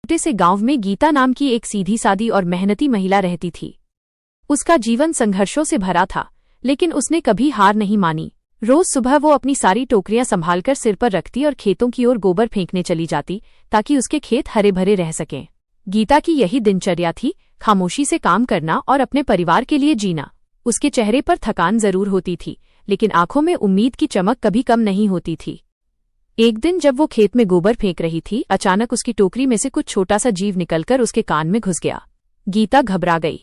छोटे से गांव में गीता नाम की एक सीधी सादी और मेहनती महिला रहती थी। उसका जीवन संघर्षों से भरा था, लेकिन उसने कभी हार नहीं मानी। रोज सुबह वो अपनी सारी टोकरियां संभालकर सिर पर रखती और खेतों की ओर गोबर फेंकने चली जाती, ताकि उसके खेत हरे भरे रह सकें। गीता की यही दिनचर्या थी, खामोशी से काम करना और अपने परिवार के लिए जीना। उसके चेहरे पर थकान जरूर होती थी, लेकिन आंखों में उम्मीद की चमक कभी कम नहीं होती थी। एक दिन जब वो खेत में गोबर फेंक रही थी, अचानक उसकी टोकरी में से कुछ छोटा सा जीव निकलकर उसके कान में घुस गया। गीता घबरा गई।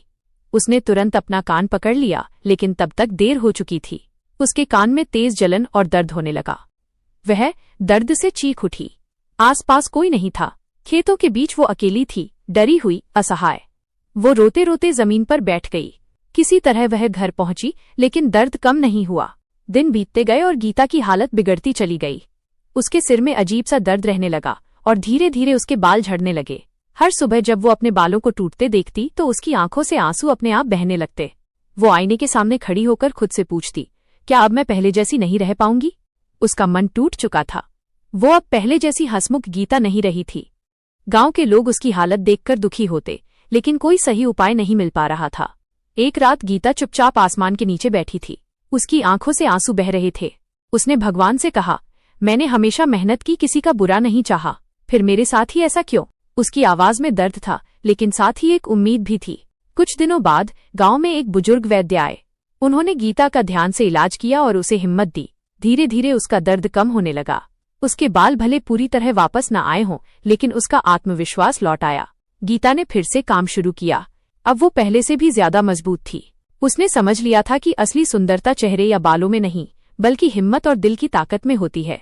उसने तुरंत अपना कान पकड़ लिया, लेकिन तब तक देर हो चुकी थी। उसके कान में तेज जलन और दर्द होने लगा। वह दर्द से चीख उठी। आसपास कोई नहीं था। खेतों के बीच वो अकेली थी, डरी हुई, असहाय। वो रोते रोते जमीन पर बैठ गई। किसी तरह वह घर पहुंची, लेकिन दर्द कम नहीं हुआ। दिन बीतते गए और गीता की हालत बिगड़ती चली गई। उसके सिर में अजीब सा दर्द रहने लगा और धीरे धीरे उसके बाल झड़ने लगे। हर सुबह जब वो अपने बालों को टूटते देखती तो उसकी आंखों से आंसू अपने आप बहने लगते। वो आईने के सामने खड़ी होकर खुद से पूछती, क्या अब मैं पहले जैसी नहीं रह पाऊंगी? उसका मन टूट चुका था। वो अब पहले जैसी हंसमुख गीता नहीं रही थी। गांव के लोग उसकी हालत देखकर दुखी होते, लेकिन कोई सही उपाय नहीं मिल पा रहा था। एक रात गीता चुपचाप आसमान के नीचे बैठी थी। उसकी आंखों से आंसू बह रहे थे। उसने भगवान से कहा, मैंने हमेशा मेहनत की, किसी का बुरा नहीं चाहा, फिर मेरे साथ ही ऐसा क्यों? उसकी आवाज में दर्द था, लेकिन साथ ही एक उम्मीद भी थी। कुछ दिनों बाद गांव में एक बुजुर्ग वैद्य आए। उन्होंने गीता का ध्यान से इलाज किया और उसे हिम्मत दी। धीरे धीरे उसका दर्द कम होने लगा। उसके बाल भले पूरी तरह वापस न आए हों, लेकिन उसका आत्मविश्वास लौट आया। गीता ने फिर से काम शुरू किया। अब वो पहले से भी ज्यादा मजबूत थी। उसने समझ लिया था कि असली सुंदरता चेहरे या बालों में नहीं, बल्कि हिम्मत और दिल की ताकत में होती है।